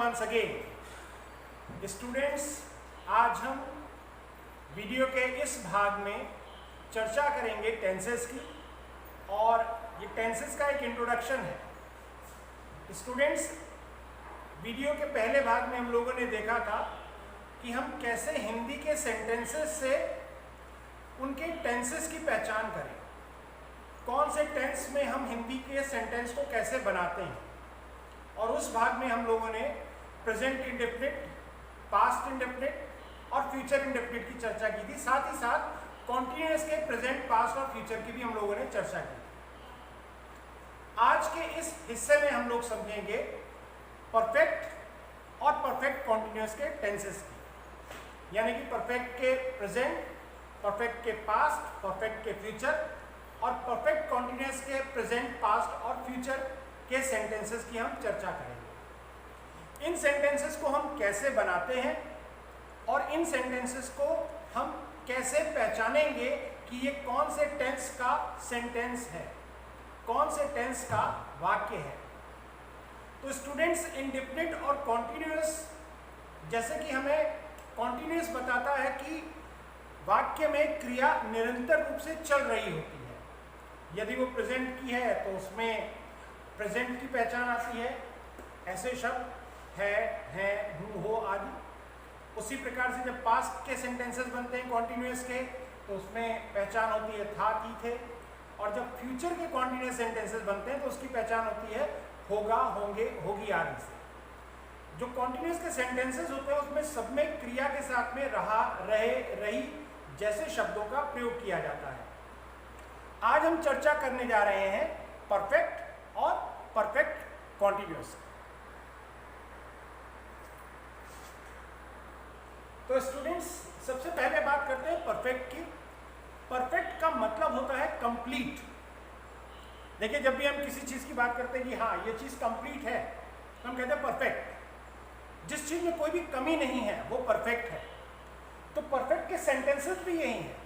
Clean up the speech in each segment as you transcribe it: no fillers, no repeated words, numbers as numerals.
once again students, आज हम video के इस भाग में चर्चा करेंगे टेंसेस की, और ये टेंसेस का एक इंट्रोडक्शन है। स्टूडेंट्स, वीडियो के पहले भाग में हम लोगों ने देखा था कि हम कैसे हिंदी के सेंटेंसेस से उनके टेंसेस की पहचान करें, कौन से टेंस में हम हिंदी के सेंटेंस को कैसे बनाते हैं। और उस भाग में हम लोगों ने प्रेजेंट इंडेफिनिट, पास्ट इंडेफिनिट और फ्यूचर इंडेफिनिट की चर्चा की थी। साथ ही साथ कॉन्टिन्यूअस के प्रेजेंट, पास्ट और फ्यूचर की भी हम लोगों ने चर्चा की। आज के इस हिस्से में हम लोग समझेंगे परफेक्ट और परफेक्ट कॉन्टिन्यूअस के टेंसेस की, यानी कि परफेक्ट के प्रेजेंट, परफेक्ट के पास्ट, परफेक्ट के फ्यूचर और परफेक्ट कॉन्टिन्यूअस के प्रेजेंट, पास्ट और फ्यूचर के सेंटेंसेस की हम चर्चा करेंगे। इन सेंटेंसेस को हम कैसे बनाते हैं और इन सेंटेंसेस को हम कैसे पहचानेंगे कि ये कौन से टेंस का सेंटेंस है, कौन से टेंस का वाक्य है। तो स्टूडेंट्स, इंडेफिनिट और कॉन्टिन्यूअस, जैसे कि हमें कॉन्टिन्यूअस बताता है कि वाक्य में क्रिया निरंतर रूप से चल रही होती है। यदि वो प्रेजेंट की है तो उसमें प्रेजेंट की पहचान आती है, ऐसे शब्द है, हैं, हूँ, हो आदि। उसी प्रकार से जब पास्ट के सेंटेंसेस बनते हैं कॉन्टिन्यूअस के, तो उसमें पहचान होती है था, थी, थे। और जब फ्यूचर के कॉन्टिन्यूअस सेंटेंसेस बनते हैं तो उसकी पहचान होती है होगा, होंगे, होगी आदि से। जो कॉन्टिन्यूअस के सेंटेंसेस होते हैं उसमें सब में क्रिया के साथ में रहा, रहे, रही जैसे शब्दों का प्रयोग किया जाता है। आज हम चर्चा करने जा रहे हैं परफेक्ट और परफेक्ट कॉन्टिन्यूअस। तो स्टूडेंट्स, सबसे पहले बात करते हैं परफेक्ट की। परफेक्ट का मतलब होता है कंप्लीट। देखिए, जब भी हम किसी चीज की बात करते हैं कि हाँ ये चीज कंप्लीट है, तो हम कहते हैं परफेक्ट। जिस चीज में कोई भी कमी नहीं है वो परफेक्ट है। तो परफेक्ट के सेंटेंसेस भी यही हैं।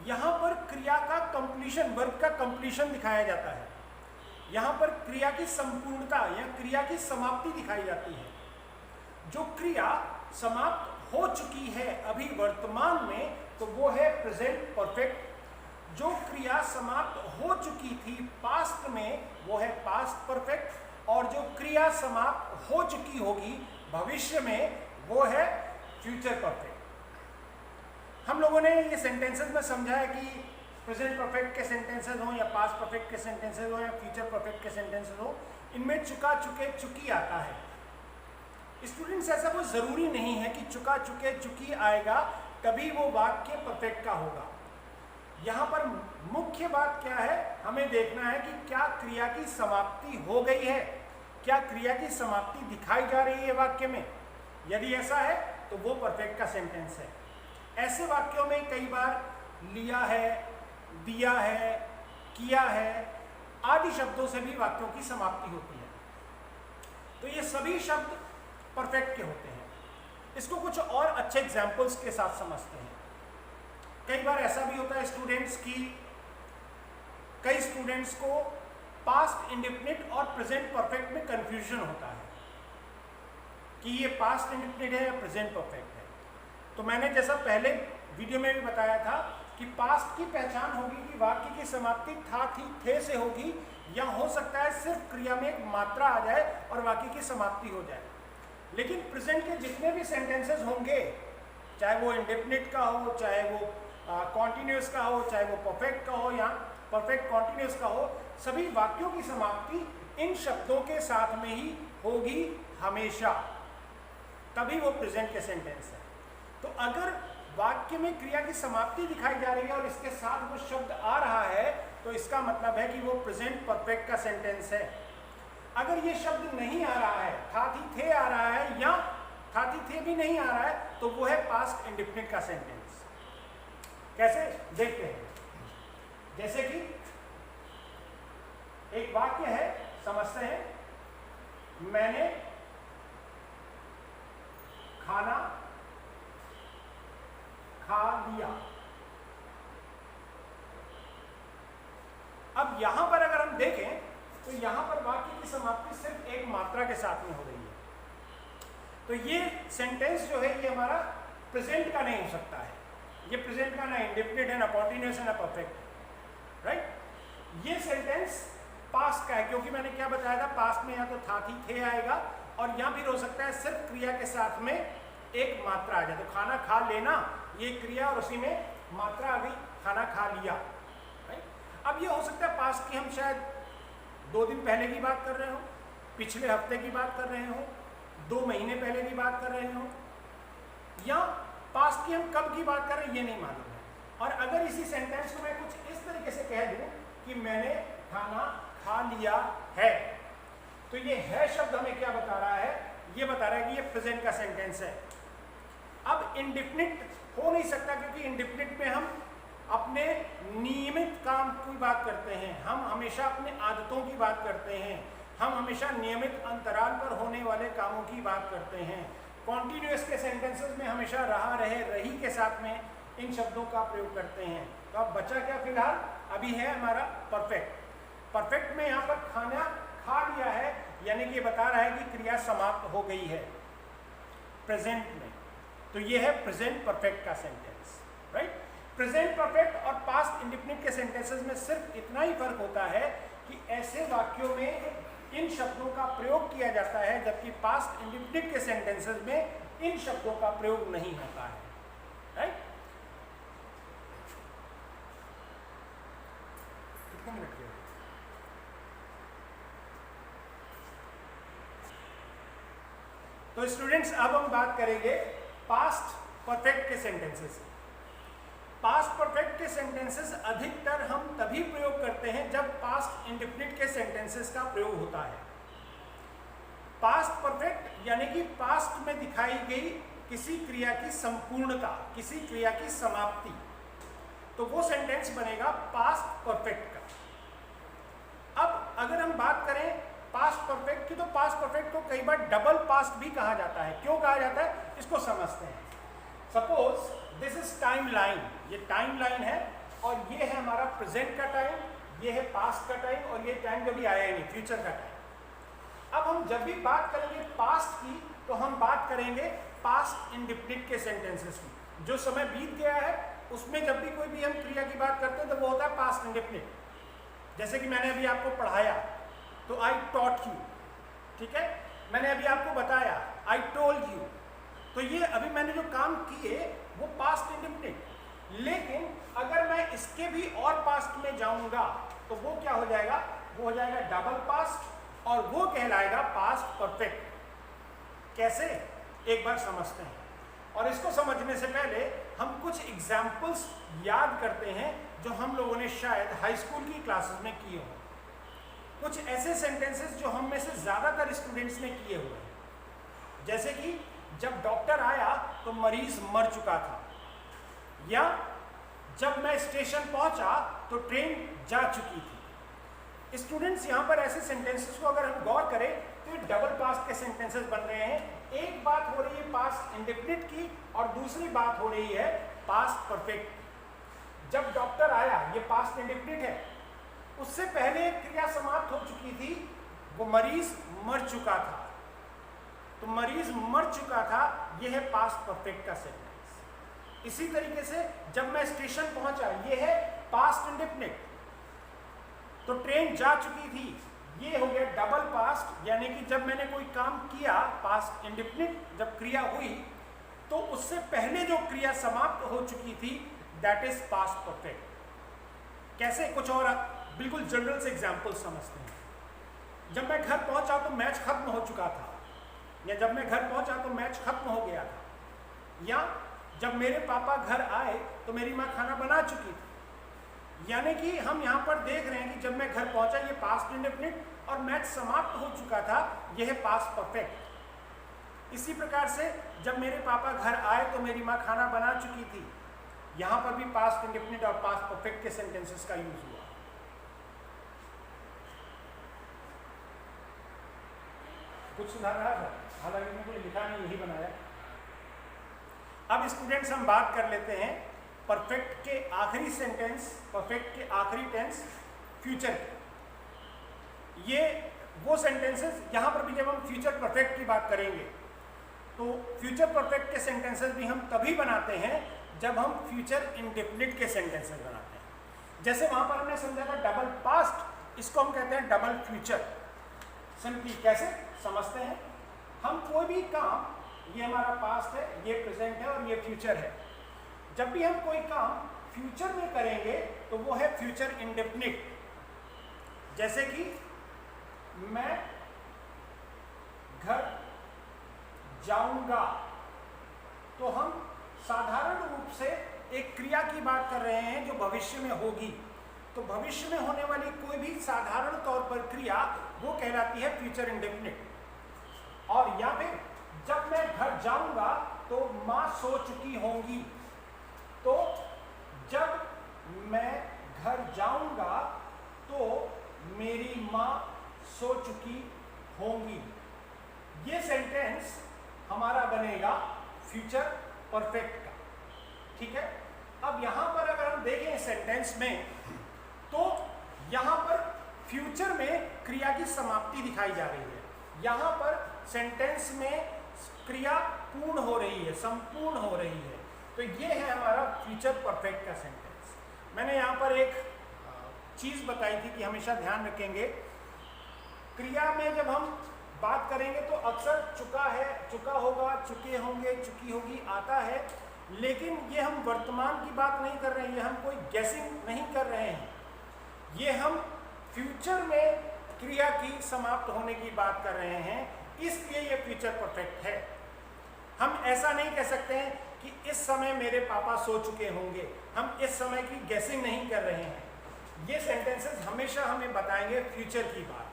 यहां पर क्रिया का कंप्लीशन, वर्ब का कंप्लीशन दिखाया जाता है। यहां पर क्रिया की संपूर्णता या क्रिया की समाप्ति दिखाई जाती है। जो क्रिया समाप्त हो चुकी है अभी वर्तमान में, तो वो है प्रेजेंट परफेक्ट। जो क्रिया समाप्त हो चुकी थी पास्ट में, वो है पास्ट परफेक्ट। और जो क्रिया समाप्त हो चुकी होगी भविष्य में, वो है फ्यूचर परफेक्ट। हम लोगों ने ये सेंटेंसेस में समझा है कि प्रेजेंट परफेक्ट के सेंटेंसेस हो या पास्ट परफेक्ट के सेंटेंसेस हो या फ्यूचर परफेक्ट के सेंटेंसेस हो, इनमें चुका, चुके, चुकी आता है। स्टूडेंट्स, ऐसा कोई जरूरी नहीं है कि चुका, चुके, चुकी आएगा तभी वो वाक्य परफेक्ट का होगा। यहाँ पर मुख्य बात क्या है, हमें देखना है कि क्या क्रिया की समाप्ति हो गई है, क्या क्रिया की समाप्ति दिखाई जा रही है वाक्य में। यदि ऐसा है तो वो परफेक्ट का सेंटेंस है। ऐसे वाक्यों में कई बार लिया है, दिया है, किया है आदि शब्दों से भी वाक्यों की समाप्ति होती है। तो ये सभी शब्द परफेक्ट के होते हैं। इसको कुछ और अच्छे एग्जाम्पल्स के साथ समझते हैं। कई बार ऐसा भी होता है स्टूडेंट्स की, कई स्टूडेंट्स को पास्ट इंडेफिनिट और प्रेजेंट परफेक्ट में कंफ्यूजन होता है कि ये पास्ट इंडेफिनिट है या प्रेजेंट परफेक्ट है। तो मैंने जैसा पहले वीडियो में भी बताया था कि पास्ट की पहचान होगी कि वाक्य की समाप्ति था, थी, थे से होगी, या हो सकता है सिर्फ क्रिया में एक मात्रा आ जाए और वाक्य की समाप्ति हो जाए। लेकिन प्रेजेंट के जितने भी सेंटेंसेस होंगे, चाहे वो इंडेफिनिट का हो, चाहे वो कॉन्टिन्यूअस का हो, चाहे वो परफेक्ट का हो या परफेक्ट कॉन्टिन्यूअस का हो, सभी वाक्यों की समाप्ति इन शब्दों के साथ में ही होगी हमेशा, तभी वो प्रेजेंट के सेंटेंस है। तो अगर वाक्य में क्रिया की समाप्ति दिखाई जा रही है और इसके साथ वो शब्द आ रहा है, तो इसका मतलब है कि वो प्रेजेंट परफेक्ट का सेंटेंस है। अगर ये शब्द नहीं आ रहा है, था, थी, थे आ रहा है या था, थी, थे भी नहीं आ रहा है, तो वो है पास्ट इंडेफिनिट का सेंटेंस। कैसे देखते हैं, जैसे कि एक वाक्य है, समझते हैं। मैंने खाना खा लिया। अब यहां पर अगर हम देखें तो यहां पर वाक्य की समाप्ति सिर्फ एक मात्रा के साथ में हो रही है। तो ये सेंटेंस जो है ये हमारा प्रेजेंट का नहीं हो सकता है, ये प्रेजेंट का ना इंडेफिनिट है, ना कॉन्टिन्यूस है, ना परफेक्ट, राइट। ये सेंटेंस पास्ट का है, क्योंकि मैंने क्या बताया था, पास्ट में या तो था थी थे आएगा, और यहाँ भी हो सकता है सिर्फ क्रिया के साथ में एक मात्रा आ जाए। तो खाना खा लेना ये क्रिया और उसी में मात्रा आ गई, खाना खा लिया, राइट। अब ये हो सकता है पास्ट की हम शायद 2 दिन पहले की बात कर रहे हो, पिछले हफ्ते की बात कर रहे हो, 2 महीने पहले की बात कर रहे हो, या पास्ट की हम कब की बात कर रहे हैं ये नहीं मालूम है। और अगर इसी सेंटेंस को मैं कुछ इस तरीके से कह दूं कि मैंने खाना खा लिया है, तो ये है शब्द हमें क्या बता रहा है, ये बता रहा है कि ये प्रेजेंट का सेंटेंस है। अब इंडेफिनिट हो नहीं सकता, क्योंकि इंडेफिनिट में हम अपने नियमित काम की बात करते हैं, हम हमेशा अपने आदतों की बात करते हैं, हम हमेशा नियमित अंतराल पर होने वाले कामों की बात करते हैं। कॉन्टिन्यूअस के सेंटेंसेस में हमेशा रहा, रहे, रही के साथ में इन शब्दों का प्रयोग करते हैं। तो अब बचा क्या फिलहाल, अभी है हमारा परफेक्ट। परफेक्ट में यहाँ पर खाना खा लिया है, यानी कि ये बता रहा है कि क्रिया समाप्त हो गई है प्रेजेंट में। तो ये है प्रेजेंट परफेक्ट का सेंटेंस, राइट। प्रेजेंट परफेक्ट और पास्ट इंडेफिनिट के सेंटेंसेस में सिर्फ इतना ही फर्क होता है कि ऐसे वाक्यों में इन शब्दों का प्रयोग किया जाता है, जबकि पास्ट इंडेफिनिट के सेंटेंसेस में इन शब्दों का प्रयोग नहीं होता है, राइट। कितने मिनट के? तो स्टूडेंट्स अब हम बात करेंगे पास्ट परफेक्ट के सेंटेंसेस। पास्ट परफेक्ट के सेंटेंसेस अधिकतर हम तभी प्रयोग करते हैं जब पास्ट इंडेफिनिट के सेंटेंसेस का प्रयोग होता है। पास्ट परफेक्ट यानी कि पास्ट में दिखाई गई किसी क्रिया की संपूर्णता, किसी क्रिया की समाप्ति, तो वो सेंटेंस बनेगा पास्ट परफेक्ट का। अब अगर हम बात करें पास्ट परफेक्ट की, तो पास्ट परफेक्ट को कई बार डबल पास्ट भी कहा जाता है। क्यों कहा जाता है, इसको समझते हैं। Suppose this is time line, ये टाइम लाइन है, और ये है हमारा प्रेजेंट का टाइम, ये है पास्ट का टाइम, और ये टाइम कभी आया ही नहीं, फ्यूचर का टाइम। अब हम जब भी बात करेंगे पास्ट की, तो हम बात करेंगे पास्ट इंडेफिनिट के सेंटेंसेस की। जो समय बीत गया है उसमें जब भी कोई भी हम क्रिया की बात करते हैं तो वो होता है पास्ट इंडेफिनिट। जैसे कि मैंने अभी आपको पढ़ाया तो आई टॉट यू, ठीक है। मैंने अभी आपको बताया आई टोल्ड यू, तो ये अभी मैंने जो काम किए वो पास्ट इंडेफिनिट। लेकिन अगर मैं इसके भी और पास्ट में जाऊंगा तो वो क्या हो जाएगा, वो हो जाएगा डबल पास्ट, और वो कहलाएगा पास्ट परफेक्ट। कैसे, एक बार समझते हैं। और इसको समझने से पहले हम कुछ एग्जाम्पल्स याद करते हैं जो हम लोगों ने शायद हाई स्कूल की क्लासेस में किए हों। कुछ ऐसे सेंटेंसेस जो हम में से ज़्यादातर स्टूडेंट्स ने किए हुए हैं, जैसे कि जब डॉक्टर आया तो मरीज मर चुका था, या जब मैं स्टेशन पहुंचा तो ट्रेन जा चुकी थी। स्टूडेंट्स यहाँ पर ऐसे सेंटेंसेस को अगर हम गौर करें तो ये डबल पास्ट के सेंटेंसेस बन रहे हैं। एक बात हो रही है पास्ट इंडेफिनिट की और दूसरी बात हो रही है पास्ट परफेक्ट। जब डॉक्टर आया ये पास्ट इंडेफिनिट है, उससे पहले क्रिया समाप्त हो चुकी थी, वो मरीज मर चुका था, तो मरीज मर चुका था, यह है पास्ट परफेक्ट का सेंटेंस। इसी तरीके से जब मैं स्टेशन पहुंचा, यह है पास्ट इंडेफिनिट। तो ट्रेन जा चुकी थी, ये हो गया डबल पास्ट, यानी कि जब मैंने कोई काम किया पास्ट इंडेफिनिट, जब क्रिया हुई तो उससे पहले जो क्रिया समाप्त हो चुकी थी दैट इज पास्ट परफेक्ट। कैसे, कुछ और बिल्कुल जनरल से एग्जाम्पल समझते हैं। जब मैं घर पहुंचा तो मैच खत्म हो चुका था, या जब मैं घर पहुंचा तो मैच खत्म हो गया था, या जब मेरे पापा घर आए तो मेरी माँ खाना बना चुकी थी। यानी कि हम यहाँ पर देख रहे हैं कि जब मैं घर पहुंचा ये पास्ट इंडेफिनिट, और मैच समाप्त हो चुका था, यह है पास्ट परफेक्ट। इसी प्रकार से जब मेरे पापा घर आए तो मेरी माँ खाना बना चुकी थी, यहाँ पर भी पास्ट इंडेफिनिट और पास्ट परफेक्ट के सेंटेंसेस का यूज हुआ। कुछ सुधार रहा था, हालांकि मैंने कोई लिखा नहीं, यही बनाया। अब स्टूडेंट्स हम बात कर लेते हैं परफेक्ट के आखिरी सेंटेंस, परफेक्ट के आखिरी टेंस फ्यूचर के। ये वो सेंटेंसेस, यहाँ पर भी जब हम फ्यूचर परफेक्ट की बात करेंगे तो तो फ्यूचर परफेक्ट के सेंटेंसेस भी हम तभी बनाते हैं जब हम फ्यूचर इंडेफिनिट के सेंटेंसेस बनाते हैं। जैसे वहां पर हमने समझा था डबल पास्ट, इसको हम कहते हैं डबल फ्यूचर। सिंपली कैसे समझते हैं, हम कोई भी काम, ये हमारा पास्ट है, ये प्रेजेंट है और ये फ्यूचर है, जब भी हम कोई काम फ्यूचर में करेंगे तो वो है फ्यूचर इंडेफिनिट। जैसे कि मैं घर जाऊंगा, तो हम साधारण रूप से एक क्रिया की बात कर रहे हैं जो भविष्य में होगी। तो भविष्य में होने वाली कोई भी साधारण तौर पर क्रिया वो कहलाती है फ्यूचर इंडेफिनिट। और या फिर जब मैं घर जाऊंगा तो मां सो चुकी होंगी, तो जब मैं घर जाऊंगा तो मेरी मां सो चुकी होंगी। ये सेंटेंस हमारा बनेगा फ्यूचर परफेक्ट का। ठीक है, अब यहां पर अगर हम देखें सेंटेंस में, तो यहां पर फ्यूचर में क्रिया की समाप्ति दिखाई जा रही है। यहां पर सेंटेंस में क्रिया पूर्ण हो रही है, संपूर्ण हो रही है। तो ये है हमारा फ्यूचर परफेक्ट का सेंटेंस। मैंने यहां पर एक चीज बताई थी कि हमेशा ध्यान रखेंगे, क्रिया में जब हम बात करेंगे तो अक्सर चुका है, चुका होगा, चुके होंगे, चुकी होगी आता है, लेकिन ये हम वर्तमान की बात नहीं कर रहे हैं, ये हम कोई गेसिंग नहीं कर रहे हैं, ये हम फ्यूचर में क्रिया की समाप्त होने की बात कर रहे हैं, इसलिए ये फ्यूचर परफेक्ट है। हम ऐसा नहीं कह सकते हैं कि इस समय मेरे पापा सो चुके होंगे, हम इस समय की गेसिंग नहीं कर रहे हैं। ये सेंटेंसेस हमेशा हमें बताएंगे फ्यूचर की बात।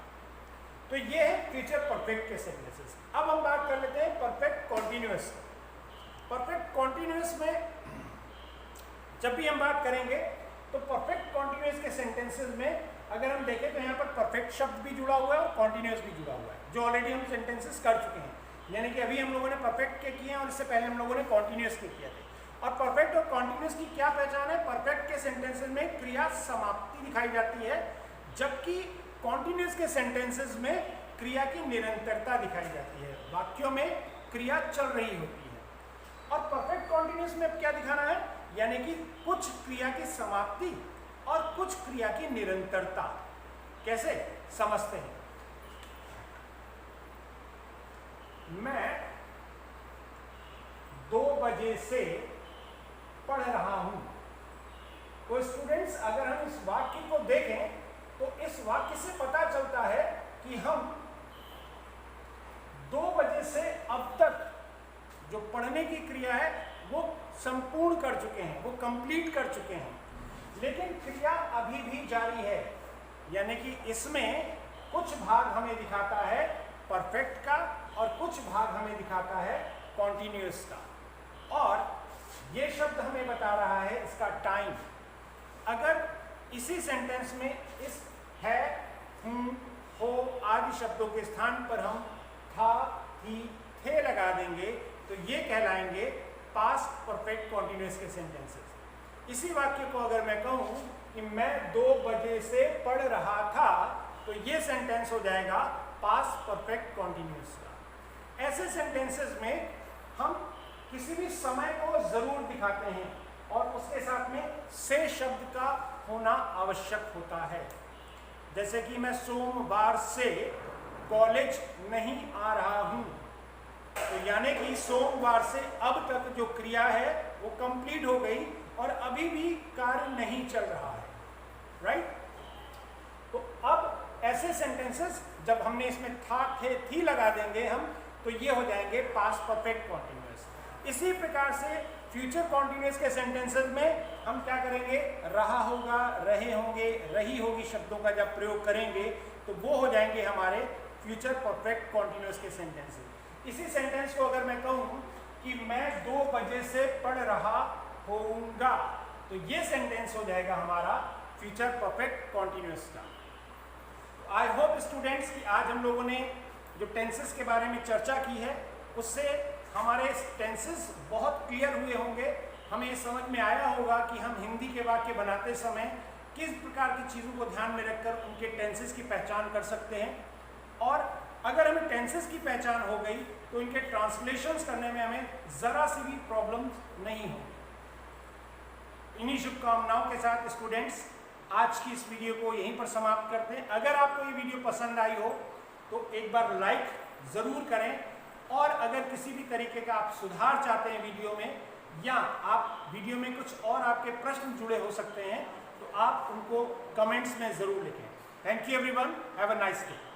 तो ये है फ्यूचर परफेक्ट के सेंटेंसेस। अब हम बात कर लेते हैं परफेक्ट कॉन्टिन्यूअस। परफेक्ट कॉन्टिन्यूअस में जब भी हम बात करेंगे तो परफेक्ट कॉन्टिन्यूअस के सेंटेंसेस में अगर हम देखें तो यहाँ पर परफेक्ट शब्द भी जुड़ा हुआ है और कॉन्टिन्यूअस भी जुड़ा हुआ है, जो ऑलरेडी हम सेंटेंसेस कर चुके हैं। यानी कि अभी हम लोगों ने परफेक्ट के किए हैं और इससे पहले हम लोगों ने कॉन्टिन्यूअस के किए थे। और परफेक्ट और कॉन्टिन्यूअस की क्या पहचान है? परफेक्ट के सेंटेंसेस में क्रिया समाप्ति दिखाई जाती है, जबकि कॉन्टिन्यूअस के सेंटेंसेस में क्रिया की निरंतरता दिखाई जाती है, वाक्यों में क्रिया चल रही होती है। और परफेक्ट कॉन्टिन्यूअस में अब क्या दिखाना है? यानी कि कुछ क्रिया की समाप्ति और कुछ क्रिया की निरंतरता। कैसे समझते हैं? मैं 2 बजे से पढ़ रहा हूं। तो स्टूडेंट्स, अगर हम इस वाक्य को देखें तो इस वाक्य से पता चलता है कि हम 2 बजे से अब तक जो पढ़ने की क्रिया है वो संपूर्ण कर चुके हैं, वो कंप्लीट कर चुके हैं, लेकिन क्रिया अभी भी जारी है। यानी कि इसमें कुछ भाग हमें दिखाता है परफेक्ट का और कुछ भाग हमें दिखाता है कॉन्टिन्यूअस का। और ये शब्द हमें बता रहा है इसका टाइम। अगर इसी सेंटेंस में इस है, हूं, हो आदि शब्दों के स्थान पर हम था, थी, थे लगा देंगे तो ये कहलाएंगे पास्ट परफेक्ट कॉन्टिन्यूअस के सेंटेंसेस। इसी वाक्य को अगर मैं कहूं कि मैं 2 बजे से पढ़ रहा था, तो ये सेंटेंस हो जाएगा पास्ट परफेक्ट कॉन्टिन्यूअस का। ऐसे सेंटेंसेस में हम किसी भी समय को जरूर दिखाते हैं और उसके साथ में से शब्द का होना आवश्यक होता है। जैसे कि मैं सोमवार से कॉलेज नहीं आ रहा हूं, तो यानी कि सोमवार से अब तक जो क्रिया है वो कंप्लीट हो गई और अभी भी कार्य नहीं चल रहा है, राइट? तो अब ऐसे सेंटेंसेस जब हमने इसमें था, थे, थी लगा देंगे हम, तो ये हो जाएंगे पास्ट परफेक्ट कॉन्टिन्यूअस। इसी प्रकार से फ्यूचर कॉन्टिन्यूअस के सेंटेंसेस में हम क्या करेंगे? रहा होगा, रहे होंगे, रही होगी शब्दों का जब प्रयोग करेंगे तो वो हो जाएंगे हमारे फ्यूचर परफेक्ट कॉन्टिन्यूअस के सेंटेंसेस। इसी सेंटेंस को अगर मैं कहूं कि मैं 2 बजे से पढ़ रहा होऊंगा, तो ये सेंटेंस हो जाएगा हमारा फ्यूचर परफेक्ट कॉन्टिन्यूअस का। आई होप स्टूडेंट्स कि आज हम लोगों ने जो टेंसेस के बारे में चर्चा की है उससे हमारे टेंसेस बहुत क्लियर हुए होंगे। हमें समझ में आया होगा कि हम हिंदी के वाक्य बनाते समय किस प्रकार की चीज़ों को ध्यान में रखकर उनके टेंसेस की पहचान कर सकते हैं। और अगर हमें टेंसेस की पहचान हो गई तो इनके ट्रांसलेशंस करने में हमें जरा सी भी प्रॉब्लम नहीं हो। इन्हीं शुभकामनाओं के साथ स्टूडेंट्स आज की इस वीडियो को यहीं पर समाप्त करते हैं। अगर आपको ये वीडियो पसंद आई हो तो एक बार लाइक ज़रूर करें, और अगर किसी भी तरीके का आप सुधार चाहते हैं वीडियो में, या आप वीडियो में कुछ और आपके प्रश्न जुड़े हो सकते हैं, तो आप उनको कमेंट्स में ज़रूर लिखें। Thank you everyone, have a nice day.